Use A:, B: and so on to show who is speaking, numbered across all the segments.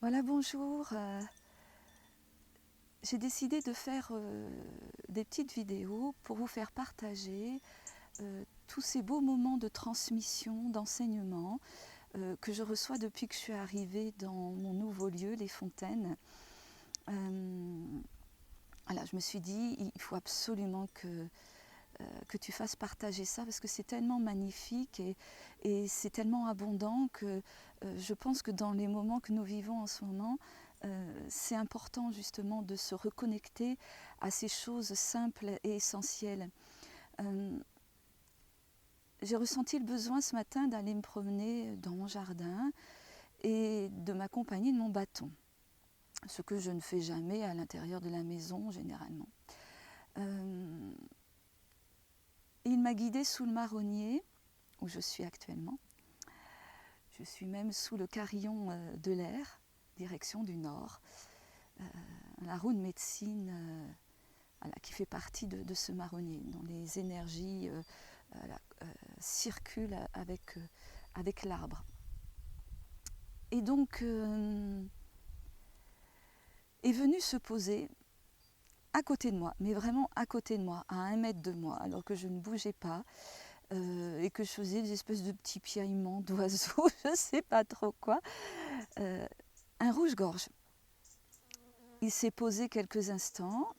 A: Voilà, bonjour. J'ai décidé de faire des petites vidéos pour vous faire partager tous ces beaux moments de transmission, d'enseignement que je reçois depuis que je suis arrivée dans mon nouveau lieu, les Fontaines. Voilà, je me suis dit, il faut absolument que tu fasses partager ça parce que c'est tellement magnifique et c'est tellement abondant que je pense que dans les moments que nous vivons en ce moment, c'est important justement de se reconnecter à ces choses simples et essentielles. J'ai ressenti le besoin ce matin d'aller me promener dans mon jardin et de m'accompagner de mon bâton, ce que je ne fais jamais à l'intérieur de la maison généralement. Il m'a guidée sous le marronnier, où je suis actuellement. Je suis même sous le carillon de l'air, direction du nord. La roue de médecine voilà, qui fait partie de ce marronnier, dont les énergies circulent avec l'arbre. Et donc est venu se poser à côté de moi, mais vraiment à côté de moi, à 1 mètre de moi, alors que je ne bougeais pas. Et que je faisais des espèces de petits piaillements d'oiseaux, je ne sais pas trop quoi. Un rouge-gorge. Il s'est posé quelques instants.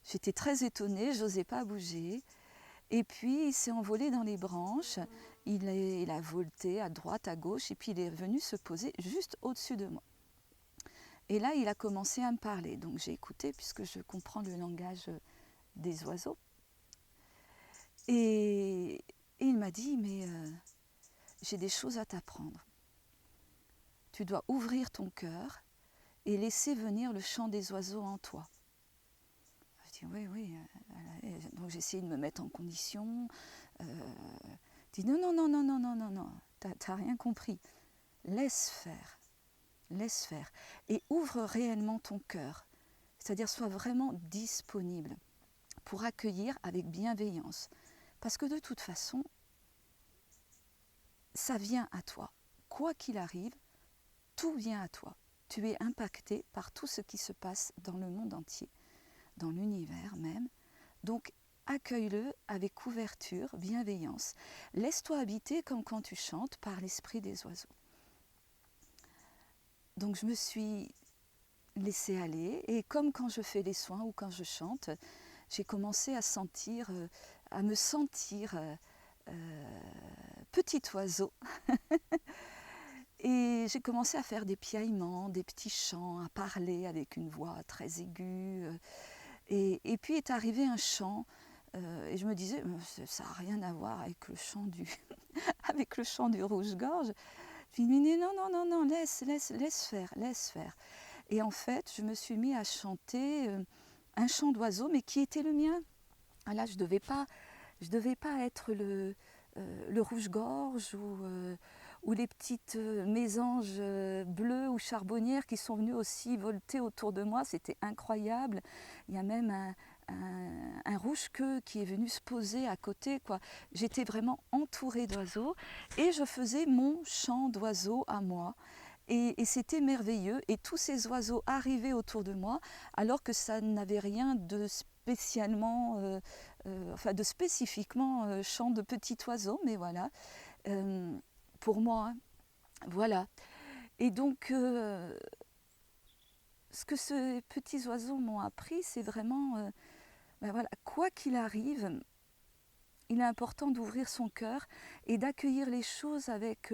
A: J'étais très étonnée, je n'osais pas bouger. Et puis il s'est envolé dans les branches. Il a volté à droite, à gauche, et puis il est venu se poser juste au-dessus de moi. Et là, il a commencé à me parler. Donc j'ai écouté, puisque je comprends le langage des oiseaux. Et il m'a dit, mais j'ai des choses à t'apprendre. Tu dois ouvrir ton cœur et laisser venir le chant des oiseaux en toi. Je dis oui. Donc j'ai essayé de me mettre en condition. Je dis non, t'as rien compris. Laisse faire. Et ouvre réellement ton cœur. C'est-à-dire sois vraiment disponible pour accueillir avec bienveillance. Parce que de toute façon, ça vient à toi. Quoi qu'il arrive, tout vient à toi. Tu es impacté par tout ce qui se passe dans le monde entier, dans l'univers même. Donc accueille-le avec ouverture, bienveillance. Laisse-toi habiter comme quand tu chantes par l'esprit des oiseaux. Donc je me suis laissée aller et comme quand je fais les soins ou quand je chante, j'ai commencé à me sentir petit oiseau. Et j'ai commencé à faire des piaillements, des petits chants, à parler avec une voix très aiguë. Et puis est arrivé un chant, et je me disais, ça n'a rien à voir avec le chant avec le chant du rouge-gorge. Je me dis, non, laisse faire. Et en fait, je me suis mis à chanter un chant d'oiseau, mais qui était le mien. Là, je devais pas être le rouge-gorge ou les petites mésanges bleues ou charbonnières qui sont venues aussi volter autour de moi. C'était incroyable. Il y a même un rouge-queue qui est venu se poser à côté, quoi. J'étais vraiment entourée d'oiseaux et je faisais mon chant d'oiseau à moi. Et c'était merveilleux. Et tous ces oiseaux arrivaient autour de moi alors que ça n'avait rien de spécialement, de spécifiquement chant de petit oiseau, mais voilà. Pour moi, hein, voilà. Et donc, ce que ces petits oiseaux m'ont appris, c'est vraiment, voilà, quoi qu'il arrive, il est important d'ouvrir son cœur et d'accueillir les choses avec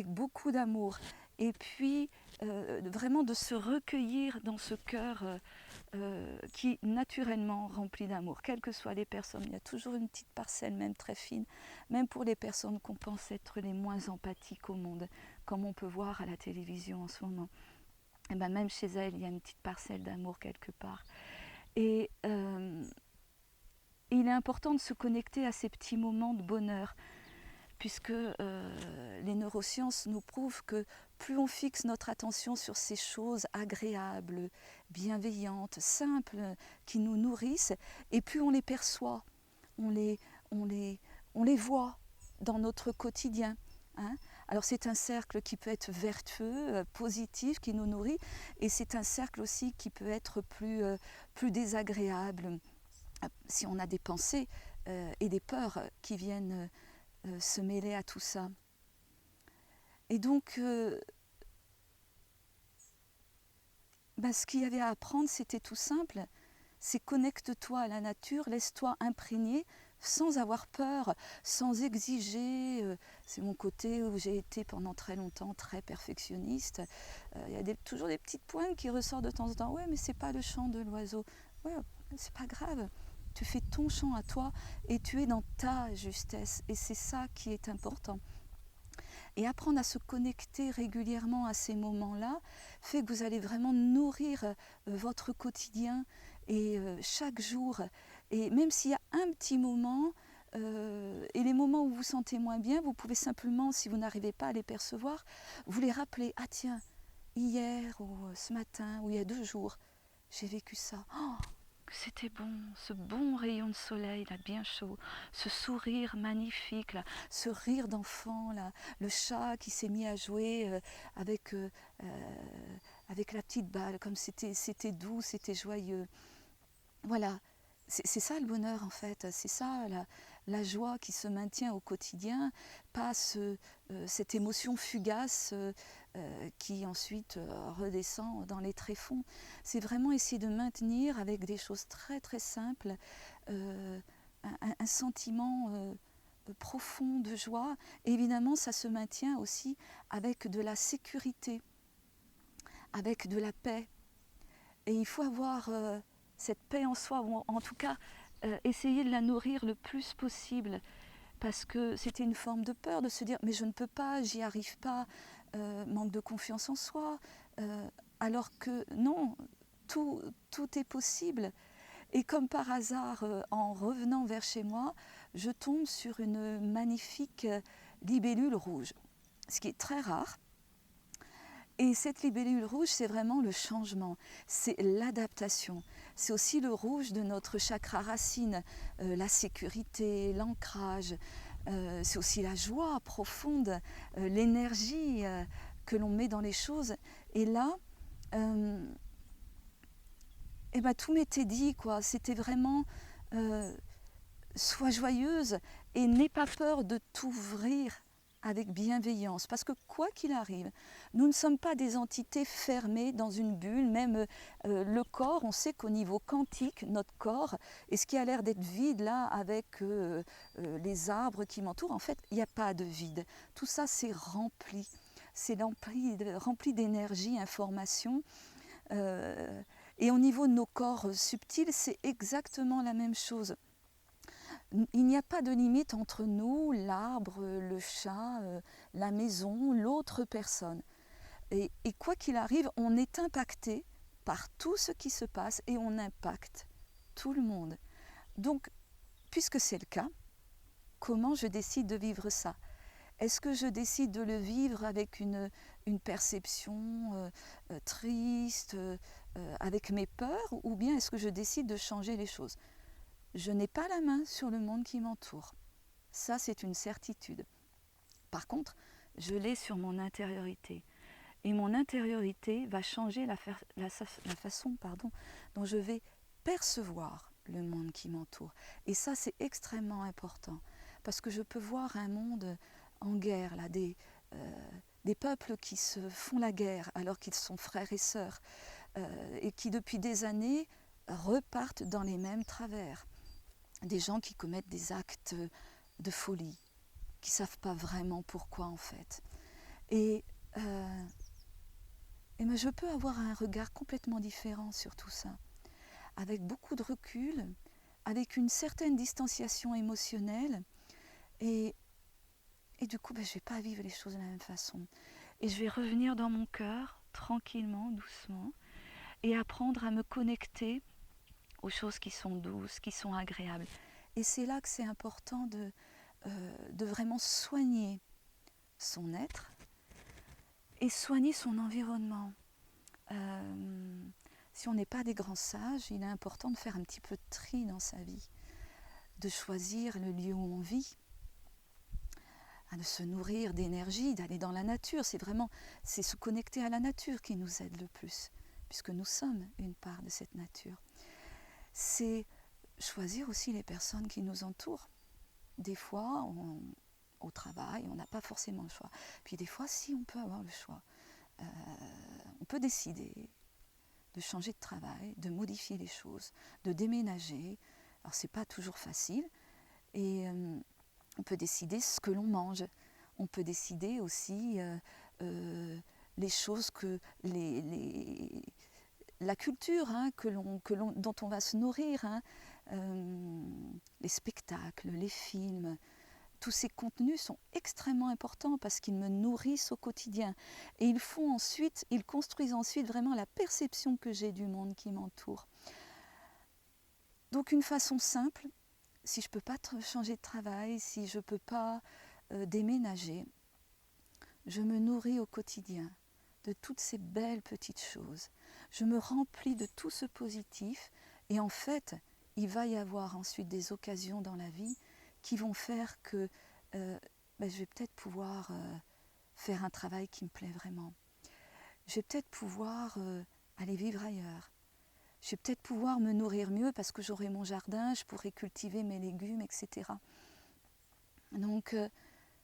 A: beaucoup d'amour. Et puis, vraiment de se recueillir dans ce cœur qui est naturellement rempli d'amour, quelles que soient les personnes. Il y a toujours une petite parcelle, même très fine, même pour les personnes qu'on pense être les moins empathiques au monde, comme on peut voir à la télévision en ce moment. Et ben même chez elles, il y a une petite parcelle d'amour quelque part. Et il est important de se connecter à ces petits moments de bonheur, puisque les neurosciences nous prouvent que plus on fixe notre attention sur ces choses agréables, bienveillantes, simples, qui nous nourrissent, et plus on les perçoit, on les voit dans notre quotidien. Hein. Alors c'est un cercle qui peut être vertueux, positif, qui nous nourrit, et c'est un cercle aussi qui peut être plus désagréable si on a des pensées et des peurs qui viennent se mêler à tout ça. Et donc, ce qu'il y avait à apprendre, c'était tout simple. C'est connecte-toi à la nature, laisse-toi imprégner sans avoir peur, sans exiger. C'est mon côté où j'ai été pendant très longtemps très perfectionniste. Il y a toujours des petites pointes qui ressortent de temps en temps. Ouais, mais c'est pas le chant de l'oiseau. Ouais, c'est pas grave. Tu fais ton chant à toi et tu es dans ta justesse. Et c'est ça qui est important. Et apprendre à se connecter régulièrement à ces moments-là fait que vous allez vraiment nourrir votre quotidien et chaque jour. Et même s'il y a un petit moment, et les moments où vous vous sentez moins bien, vous pouvez simplement, si vous n'arrivez pas à les percevoir, vous les rappeler. Ah tiens, hier ou ce matin ou il y a 2 jours, j'ai vécu ça. Oh, c'était bon, ce bon rayon de soleil là, bien chaud, ce sourire magnifique là, ce rire d'enfant là, le chat qui s'est mis à jouer avec la petite balle, comme c'était doux, c'était joyeux. Voilà, c'est ça le bonheur en fait, c'est ça la joie qui se maintient au quotidien, pas cette émotion fugace qui ensuite redescend dans les tréfonds. C'est vraiment essayer de maintenir avec des choses très très simples un sentiment profond de joie. Et évidemment, ça se maintient aussi avec de la sécurité, avec de la paix. Et il faut avoir cette paix en soi, ou en tout cas essayer de la nourrir le plus possible, parce que c'était une forme de peur de se dire mais je ne peux pas, j'y arrive pas, manque de confiance en soi, alors que non, tout est possible. Et comme par hasard, en revenant vers chez moi, je tombe sur une magnifique libellule rouge, ce qui est très rare. Et cette libellule rouge, c'est vraiment le changement, c'est l'adaptation. C'est aussi le rouge de notre chakra racine, la sécurité, l'ancrage. C'est aussi la joie profonde, l'énergie que l'on met dans les choses. Et là, tout m'était dit, quoi. C'était vraiment sois joyeuse et n'aie pas peur de t'ouvrir avec bienveillance, parce que quoi qu'il arrive, nous ne sommes pas des entités fermées dans une bulle. Même le corps, on sait qu'au niveau quantique, notre corps, et ce qui a l'air d'être vide là avec les arbres qui m'entourent, en fait, il n'y a pas de vide. Tout ça, c'est rempli d'énergie, information. Et au niveau de nos corps subtils, c'est exactement la même chose. Il n'y a pas de limite entre nous, l'arbre, le chat, la maison, l'autre personne. Et quoi qu'il arrive, on est impacté par tout ce qui se passe et on impacte tout le monde. Donc, puisque c'est le cas, comment je décide de vivre ça ? Est-ce que je décide de le vivre avec une perception triste, avec mes peurs, ou bien est-ce que je décide de changer les choses ? Je n'ai pas la main sur le monde qui m'entoure. Ça, c'est une certitude. Par contre, je l'ai sur mon intériorité. Et mon intériorité va changer la façon dont je vais percevoir le monde qui m'entoure. Et ça, c'est extrêmement important. Parce que je peux voir un monde en guerre, là, des peuples qui se font la guerre alors qu'ils sont frères et sœurs, et qui depuis des années repartent dans les mêmes travers. Des gens qui commettent des actes de folie, qui ne savent pas vraiment pourquoi en fait. Et je peux avoir un regard complètement différent sur tout ça, avec beaucoup de recul, avec une certaine distanciation émotionnelle, et du coup, je ne vais pas vivre les choses de la même façon. Et je vais revenir dans mon cœur, tranquillement, doucement, et apprendre à me connecter aux choses qui sont douces, qui sont agréables. Et c'est là que c'est important de vraiment soigner son être et soigner son environnement. Si on n'est pas des grands sages, il est important de faire un petit peu de tri dans sa vie, de choisir le lieu où on vit, de se nourrir d'énergie, d'aller dans la nature. C'est se connecter à la nature qui nous aide le plus, puisque nous sommes une part de cette nature. C'est choisir aussi les personnes qui nous entourent. Des fois, au travail, on n'a pas forcément le choix. Puis des fois, si on peut avoir le choix, on peut décider de changer de travail, de modifier les choses, de déménager. Alors c'est pas toujours facile, et on peut décider ce que l'on mange. On peut décider aussi les choses la culture dont on va se nourrir, les spectacles, les films. Tous ces contenus sont extrêmement importants parce qu'ils me nourrissent au quotidien. Et ils construisent ensuite vraiment la perception que j'ai du monde qui m'entoure. Donc une façon simple, si je ne peux pas changer de travail, si je ne peux pas déménager, je me nourris au quotidien de toutes ces belles petites choses. Je me remplis de tout ce positif et en fait, il va y avoir ensuite des occasions dans la vie qui vont faire que je vais peut-être pouvoir faire un travail qui me plaît vraiment. Je vais peut-être pouvoir aller vivre ailleurs. Je vais peut-être pouvoir me nourrir mieux parce que j'aurai mon jardin, je pourrai cultiver mes légumes, etc. Donc,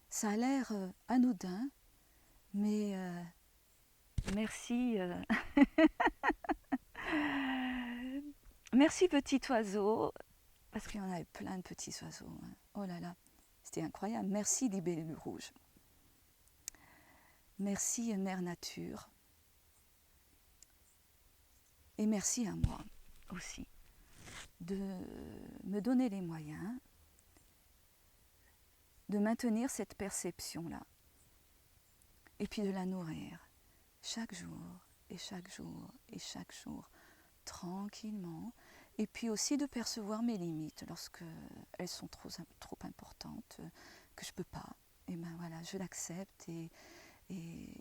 A: ça a l'air anodin, mais merci. Merci petit oiseau, parce qu'il y en avait plein de petits oiseaux. Hein. Oh là là, c'était incroyable. Merci libellule rouge. Merci Mère Nature. Et merci à moi aussi de me donner les moyens de maintenir cette perception-là et puis de la nourrir chaque jour et chaque jour et chaque jour tranquillement, et puis aussi de percevoir mes limites lorsque elles sont trop importantes, que je ne peux pas. Et ben voilà, je l'accepte et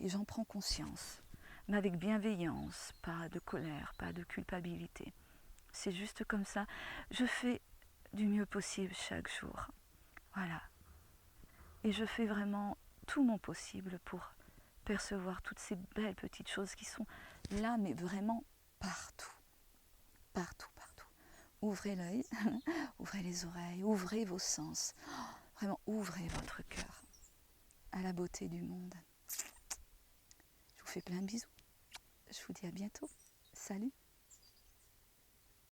A: j'en prends conscience, mais avec bienveillance, pas de colère, pas de culpabilité. C'est juste comme ça. Je fais du mieux possible chaque jour. Voilà. Et je fais vraiment tout mon possible pour percevoir toutes ces belles petites choses qui sont là, mais vraiment partout. Partout, partout. Ouvrez l'œil, ouvrez les oreilles, ouvrez vos sens. Vraiment, ouvrez votre cœur à la beauté du monde. Je vous fais plein de bisous. Je vous dis à bientôt. Salut.